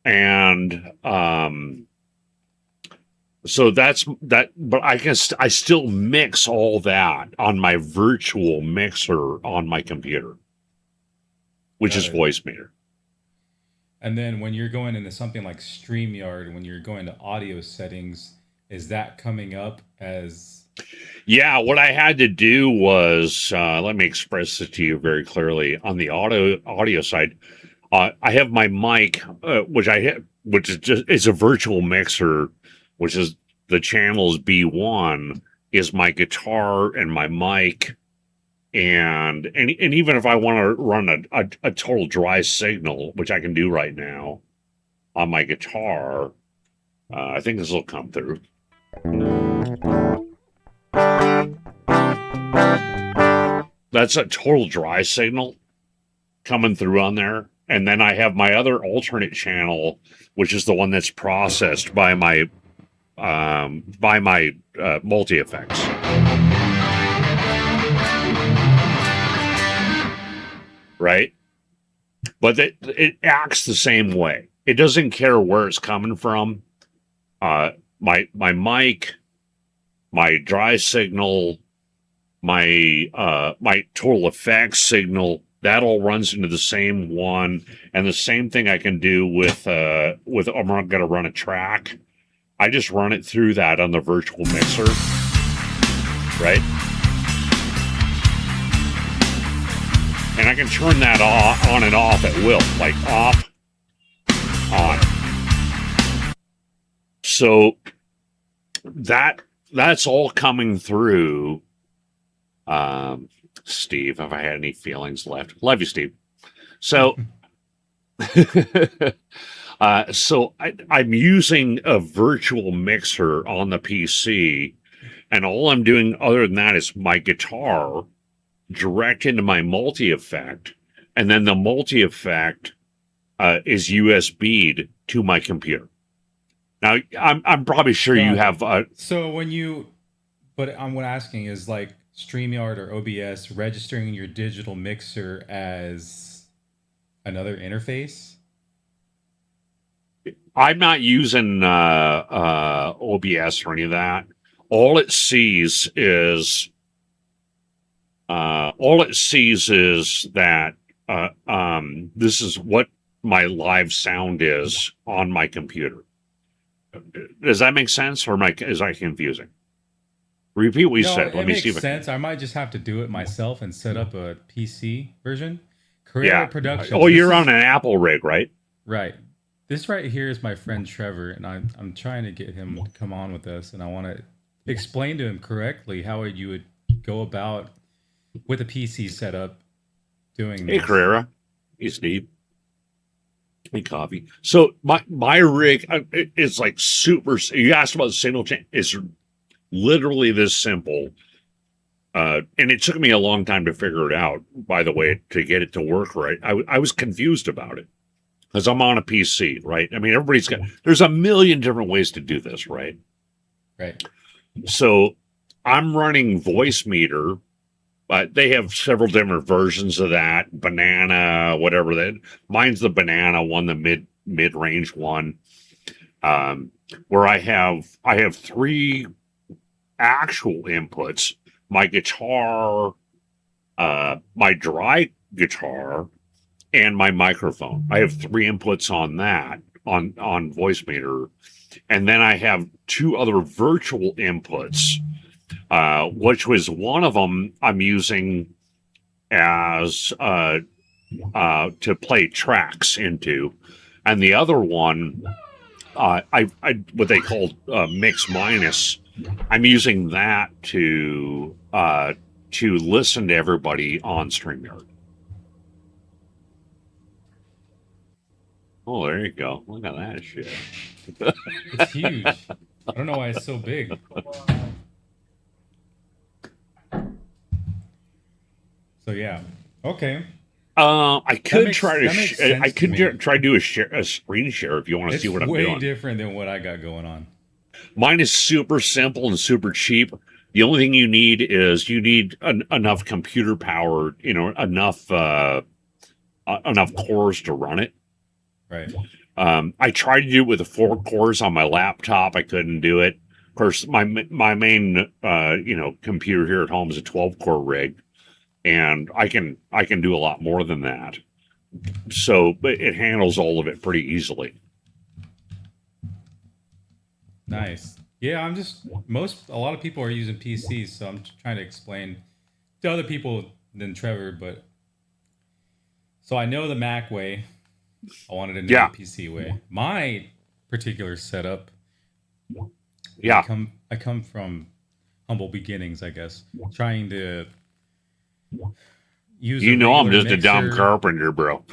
and so that's that. But I guess I still mix all that on my virtual mixer on my computer, which Got is it. Voicemeeter. And then when you're going into something like StreamYard, when you're going to audio settings, is that coming up as Yeah, what I had to do was let me express it to you very clearly. On the audio side, I have my mic, which I have, which is just it's a virtual mixer, which is the channels B1 is my guitar and my mic, and even if I want to run a total dry signal, which I can do right now on my guitar, I think this will come through. That's a total dry signal coming through on there. And then I have my other alternate channel, which is the one that's processed by my multi effects. Right, but it acts the same way. It doesn't care where it's coming from. My mic, my dry signal, my total effects signal, that all runs into the same one. And the same thing I can do with I'm going to run a track. I just run it through that on the virtual mixer, right? And I can turn that on and off at will, like off, on. So that's all coming through. Steve, have I had any feelings left? Love you, Steve. So, so I'm using a virtual mixer on the PC, and all I'm doing other than that is my guitar direct into my multi effect, and then the multi effect is USB'd to my computer. Now, I'm probably sure you have. So when you, but I'm what asking is like StreamYard or OBS registering your digital mixer as another interface? I'm not using OBS or any of that. All it sees is that this is what my live sound is on my computer. Does that make sense, or is that confusing? Repeat what you No, said. Let it me see makes if I can. sense. I might just have to do it myself and set up a PC version. Carrera Yeah. Productions. Oh, This you're on is an Apple rig, right? right. This right here is my friend Trevor, and I'm trying to get him to come on with us, and I want to explain to him correctly how you would go about with a PC setup doing Hey, this. Carrera. Hey, Steve. Hey, coffee. So my rig is like super. You asked about the signal chain. It's literally this simple. And it took me a long time to figure it out, by the way, to get it to work right. I was confused about it because I'm on a PC, right? I mean, there's a million different ways to do this, right? Right. So I'm running Voicemeeter, but they have several different versions of that. Banana, whatever that. Mine's the banana one, the mid range one, where I have three actual inputs: my guitar, my dry guitar, and my microphone. I have three inputs on that on Voicemeeter, and then I have two other virtual inputs, which was one of them I'm using as to play tracks into, and the other one I what they call mix minus. I'm using that to listen to everybody on StreamYard. Oh, there you go. Look at that shit. It's huge. I don't know why it's so big. So yeah. Okay. I could try to. That makes sense I to could me. try to do a screen share if you want to see It's what I'm way doing. different than what I got going on. Mine is super simple and super cheap. The only thing you need is enough computer power. Enough cores to run it. Right. I tried to do it with the 4 cores on my laptop. I couldn't do it. Of course, my main computer here at home is a 12-core rig, and I can do a lot more than that. So, but it handles all of it pretty easily. Nice. Yeah, a lot of people are using PCs, so I'm trying to explain to other people than Trevor, but so I know the Mac way. I wanted to know Yeah. the PC way. My particular setup. Yeah. I come from humble beginnings, I guess. Trying to use. I'm just a dumb carpenter, bro.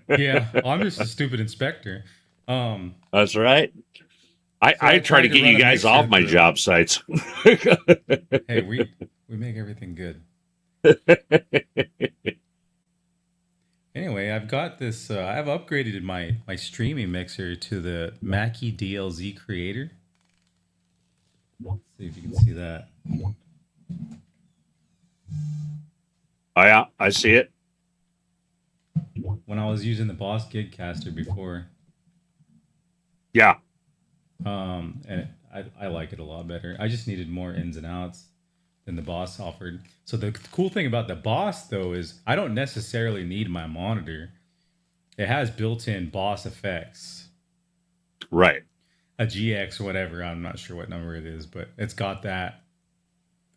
Yeah, I'm just a stupid inspector. That's right. I try to get you guys off my job sites. Hey, we make everything good. Anyway, I've got this. I've upgraded my streaming mixer to the Mackie DLZ Creator. Let's see if you can see that. Oh yeah, I see it. When I was using the Boss Gigcaster before. Yeah. And I like it a lot better. I just needed more ins and outs than the Boss offered. So the cool thing about the Boss though is I don't necessarily need my monitor. It has built-in Boss effects. Right. A GX or whatever. I'm not sure what number it is, but it's got that.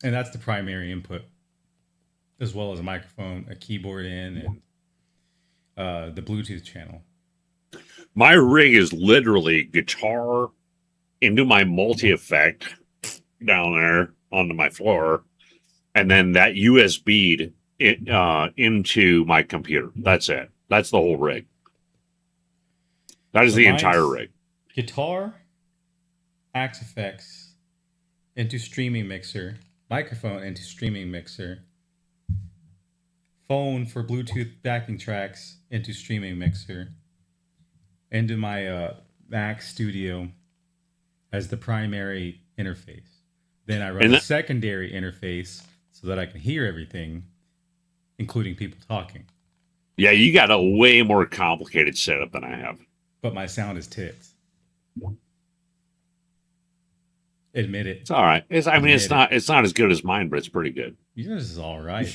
And that's the primary input. As well as a microphone, a keyboard in, and the Bluetooth channel. My rig is literally guitar into my multi-effect down there onto my floor, and then that USB into my computer. That's it. That's the whole rig. That is so the entire rig. Guitar, Axe Effects into streaming mixer, microphone into streaming mixer, phone for Bluetooth backing tracks into streaming mixer, into my Mac Studio as the primary interface. Then I run a secondary interface so that I can hear everything, including people talking. Yeah, you got a way more complicated setup than I have. But my sound is tits. Admit it. It's all right. It's not as good as mine, but it's pretty good. Yours is all right.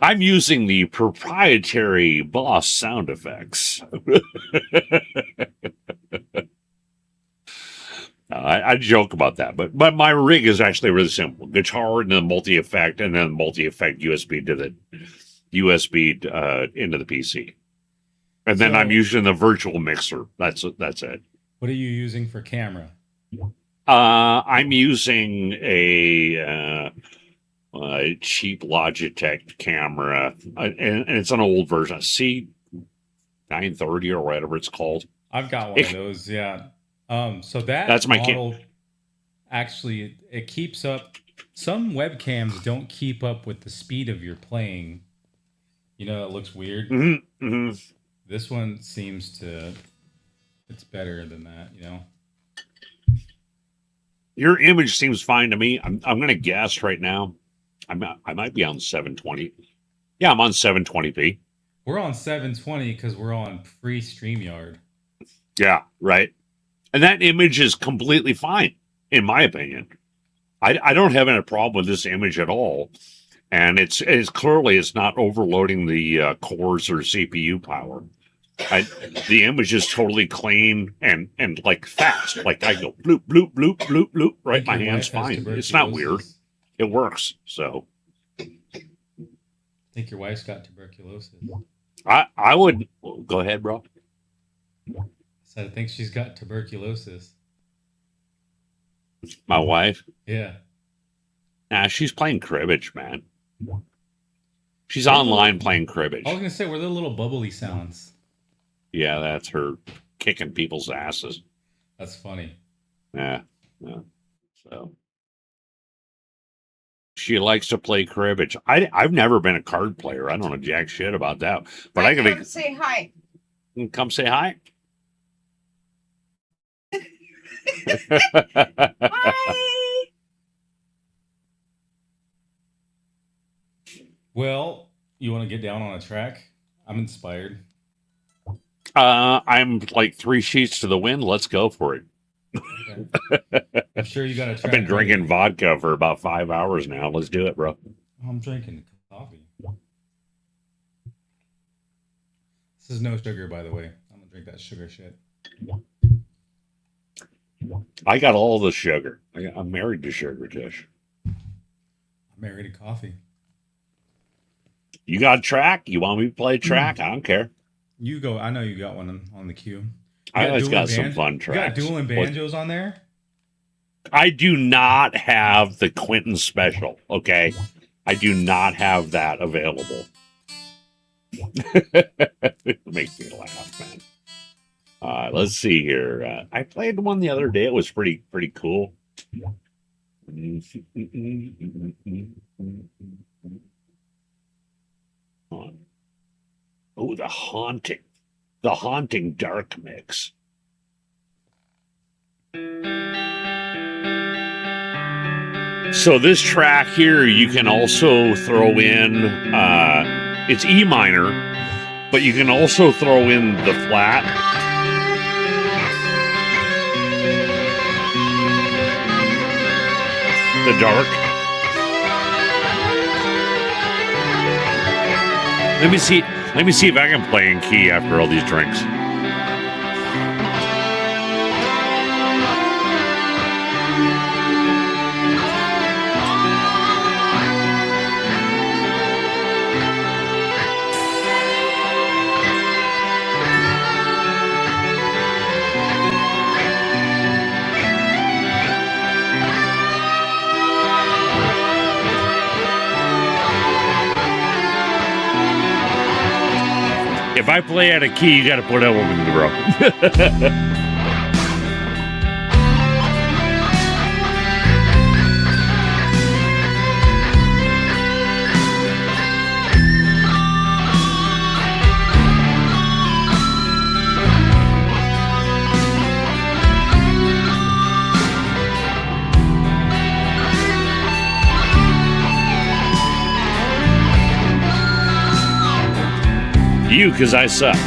I'm using the proprietary Boss sound effects. I joke about that, but my rig is actually really simple: guitar and then multi-effect, and then multi-effect USB to the USB into the PC, and then I'm using the virtual mixer. That's it. What are you using for camera? I'm using a cheap Logitech camera, and it's an old version, C930 or whatever it's called. I've got one of those, yeah. So that's my model. Actually, it keeps up. Some webcams don't keep up with the speed of your playing. You know, it looks weird. Mm-hmm. Mm-hmm. This one seems to. It's better than that, you know. Your image seems fine to me. I'm going to guess right now. I might be on 720. Yeah, I'm on 720p. We're on 720 because we're on free StreamYard. Yeah, right. And that image is completely fine, in my opinion. I don't have any problem with this image at all. And it's clearly it's not overloading the cores or CPU power. The image is totally clean and like fast. Like I go bloop, bloop, bloop, bloop, bloop. Right, my hand's fine. It's not weird. It works. So I think your wife's got tuberculosis. I would go ahead, bro. So I think she's got tuberculosis. My wife? Yeah. Nah, she's playing cribbage, man. She's online playing cribbage. I was gonna say, were the little bubbly sounds? Yeah, that's her kicking people's asses. That's funny. Yeah. So she likes to play cribbage. I've never been a card player. I don't know jack shit about that. But I gotta say hi. Come say hi. Hi. Well, you want to get down on a track? I'm inspired. I'm like 3 sheets to the wind. Let's go for it. Okay. I'm sure you got a track. I've been drinking ready. vodka for about 5 hours now. Let's do it, bro. I'm drinking coffee. This is no sugar, by the way. I'm gonna drink that sugar shit. I got all the sugar. I'm married to sugar, Tish. I'm married to coffee. You got a track? You want me to play a track? I don't care. You go. I know you got one on the queue. I always got some dueling fun You got tracks. dueling banjos on there? I do not have the Quentin special, okay? I do not have that available. It makes me laugh, man. Let's see here. I played one the other day. It was pretty cool. Oh, the haunting dark mix. So this track here, you can also throw in, it's E minor, but you can also throw in the flat. The dark. Let me see if I can play in key after all these drinks. If I play out of key, you got to put that one in the row. You, because I suck.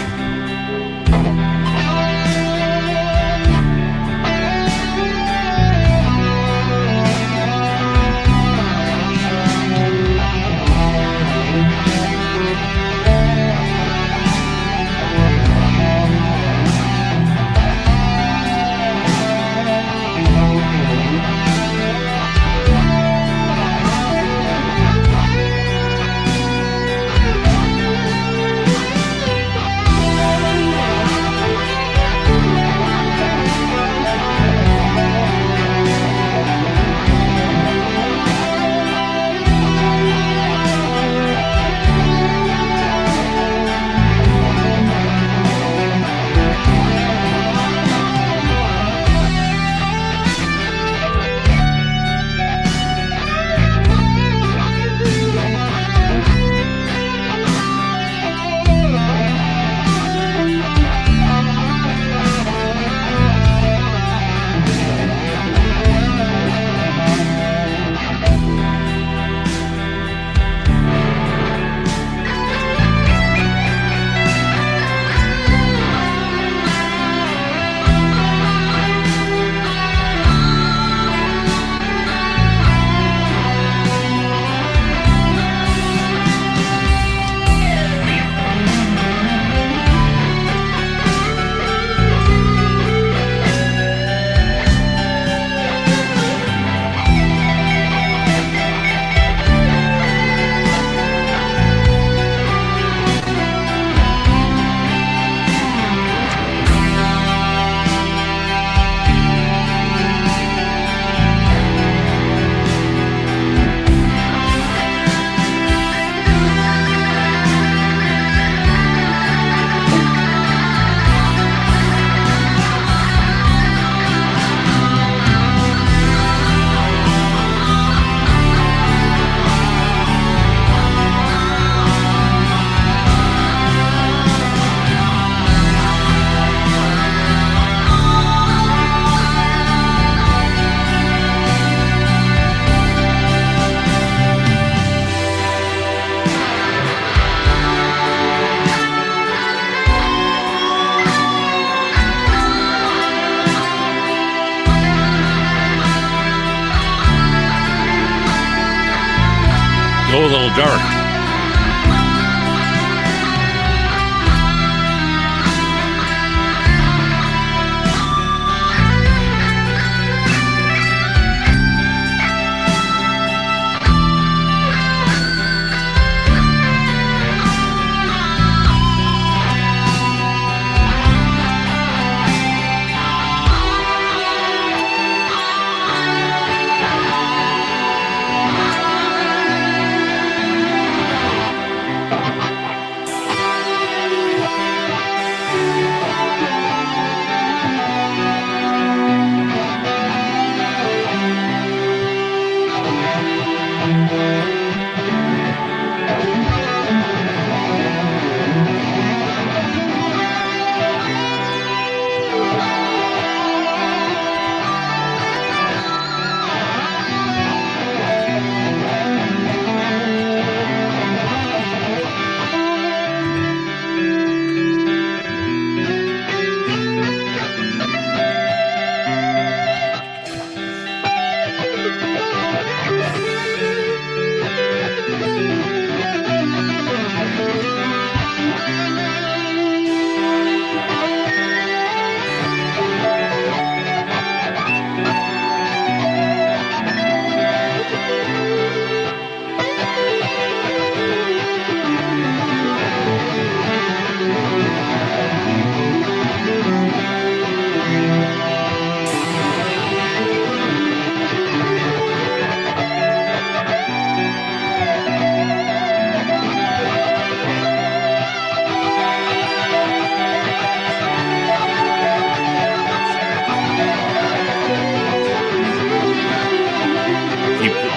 Go a little dark.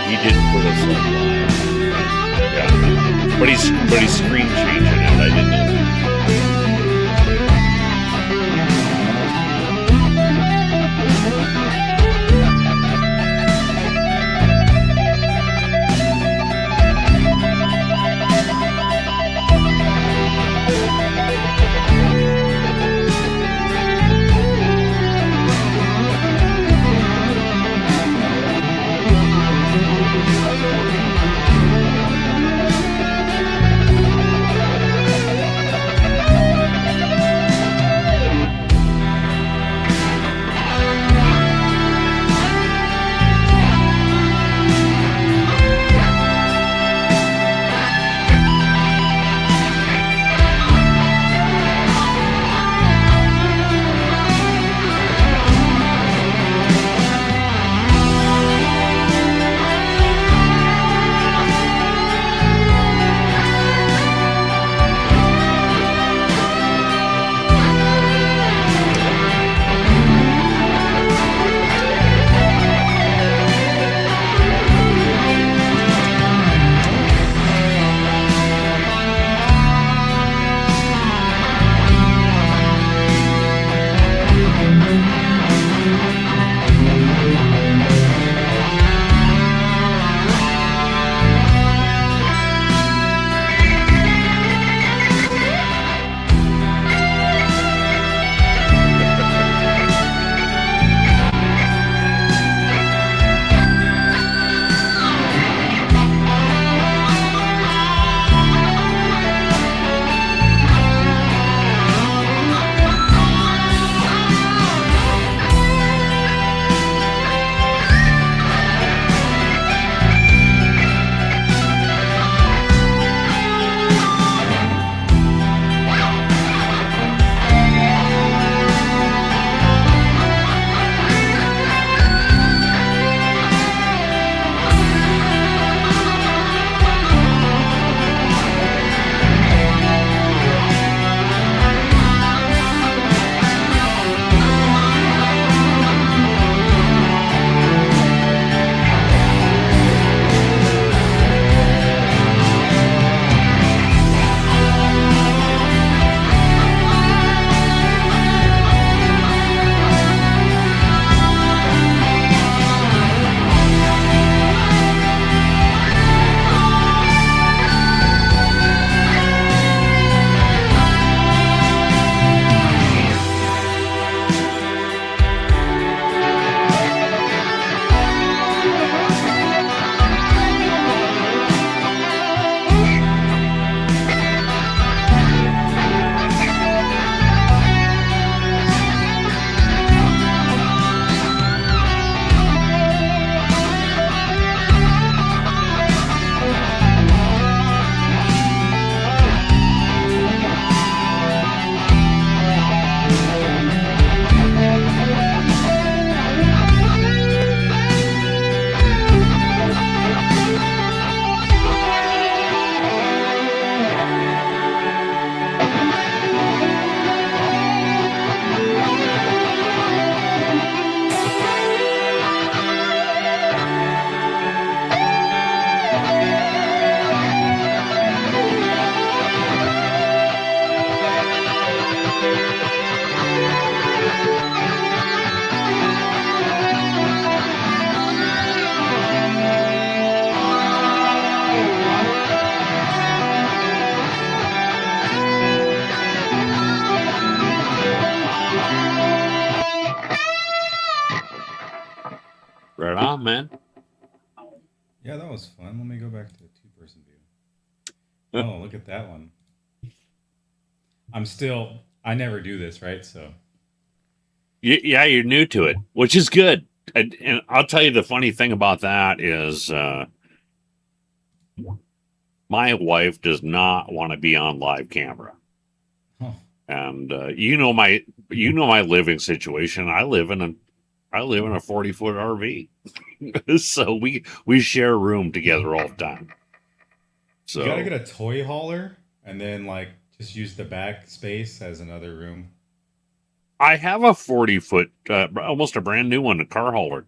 He didn't put us up live. Yeah. But he's screen changing it. I didn't know that. Yeah, that was fun. Let me go back to the two-person view. Oh, look at that one. I never do this, right? So, Yeah, you're new to it, which is good. And I'll tell you the funny thing about that is my wife does not want to be on live camera. oh, And you know my living situation. I live in a 40-foot RV. So we share a room together all the time. you gotta So get a toy hauler and then like just use the back space as another room. I have a 40-foot, almost a brand new one, a car hauler.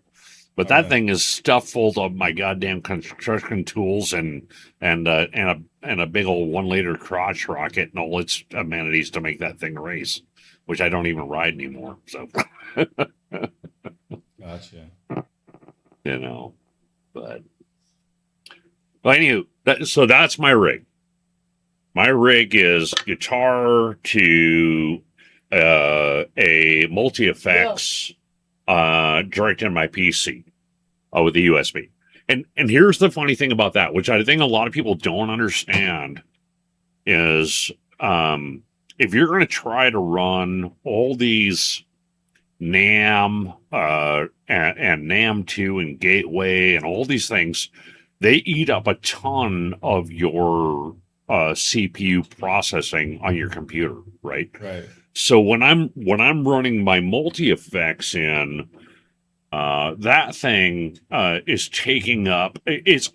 But Oh, that really? thing is stuffed full of my goddamn construction tools and a big old 1 liter crotch rocket and all its amenities to make that thing race, which I don't even ride anymore. So Gotcha. you know, but anyway, so that's my rig. My rig is guitar to a multi effects direct in my PC with the USB. And here's the funny thing about that, which I think a lot of people don't understand, is if you're going to try to run all these NAM and NAM 2 and Gateway and all these things, they eat up a ton of your CPU processing on your computer, right? Right. So when I'm running my multi effects in, that thing is taking up. It's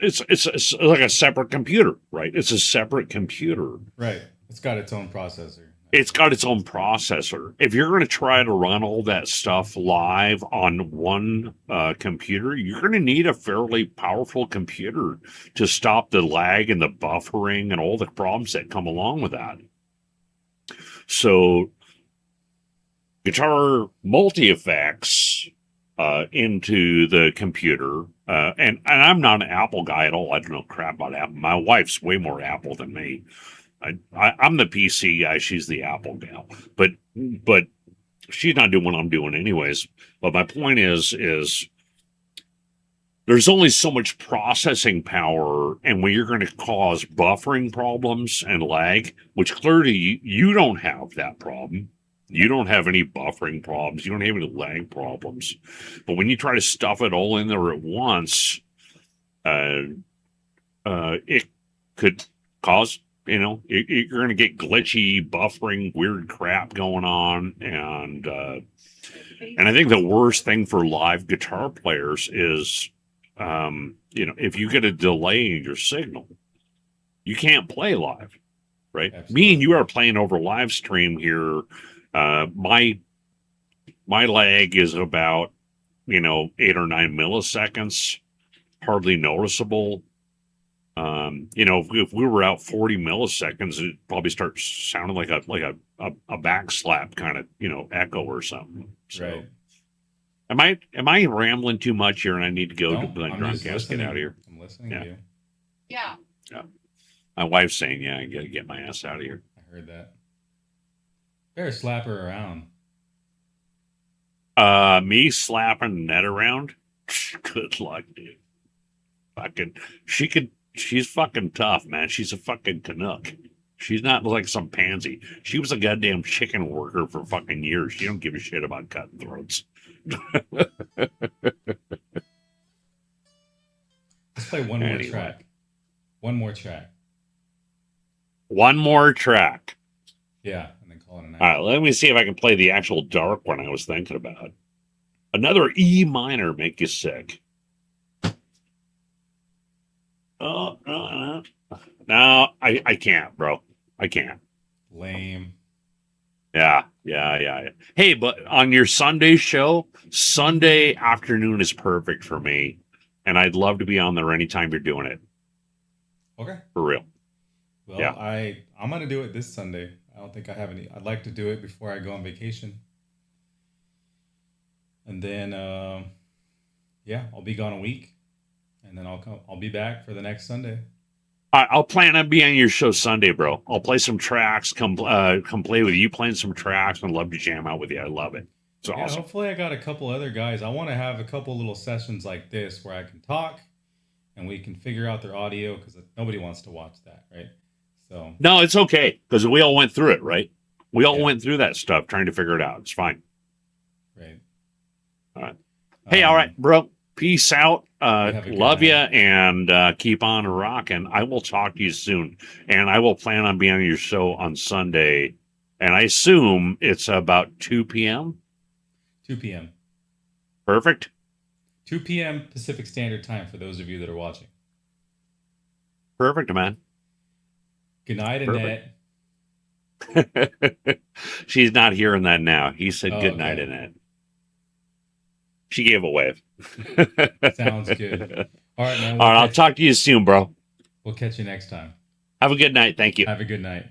like a separate computer, right? It's a separate computer. Right. It's got its own processor. It's got its own processor. If you're going to try to run all that stuff live on one computer, you're going to need a fairly powerful computer to stop the lag and the buffering and all the problems that come along with that. So, guitar multi effects into the computer, and I'm not an Apple guy at all. I don't know crap about Apple. My wife's way more Apple than me. I'm the PC guy. She's the Apple gal. But she's not doing what I'm doing anyways. But my point is there's only so much processing power, and when you're going to cause buffering problems and lag, which clearly you don't have that problem. You don't have any buffering problems. You don't have any lag problems. But when you try to stuff it all in there at once, it could cause, you're going to get glitchy, buffering, weird crap going on. And I think the worst thing for live guitar players is, if you get a delay in your signal, you can't play live, right? Absolutely. Me and you are playing over live stream here. My lag is about 8 or 9 milliseconds, hardly noticeable. If we were out 40 milliseconds, it'd probably start sounding like a backslap kind of echo or something. So, Right. am I rambling too much here, and I need to go to the I'm drunk just ass get out of here? I'm listening Yeah. to you. Yeah. My wife's saying, "Yeah, I got to get my ass out of here." I heard that. Better slap her around. Me slapping Ned around? Good luck, dude. She's fucking tough, man. She's a fucking Canuck. She's not like some pansy. She was a goddamn chicken worker for fucking years. She don't give a shit about cutting throats. Let's play one more Anyway. track. One more track. One more track. Yeah, and then call it a night. All right, let me see if I can play the actual dark one I was thinking about. Another E minor make you sick. Oh, no, I can't, bro. I can't. Lame. Yeah. Hey, but on your Sunday show, Sunday afternoon is perfect for me, and I'd love to be on there anytime you're doing it. Okay. For real. Well, Yeah. I'm gonna do it this Sunday. I don't think I have any. I'd like to do it before I go on vacation, and then I'll be gone a week, and then I'll be back for the next Sunday. I'll plan on being on your show Sunday, bro. I'll play some tracks. Come play with you, playing some tracks, and love to jam out with you. I love it. It's Yeah, awesome. hopefully I got a couple other guys. I want to have a couple little sessions like this where I can talk, and we can figure out their audio because nobody wants to watch that, right? So No, it's okay because we all went through it, right? We all Yeah. went through that stuff trying to figure it out. It's fine. right. All right. Hey, all right, bro. Peace out. have a good Love you night. and keep on rocking. I will talk to you soon. And I will plan on being on your show on Sunday. And I assume it's about 2 p.m. 2 p.m. Perfect. 2 p.m. Pacific Standard Time for those of you that are watching. Perfect, man. Good night, Perfect. Annette. She's not hearing that now. He said Oh, good night, okay. Annette. She gave a wave. Sounds good. All right, man. All right, I'll talk to you soon, bro. We'll catch you next time. Have a good night. Thank you. Have a good night.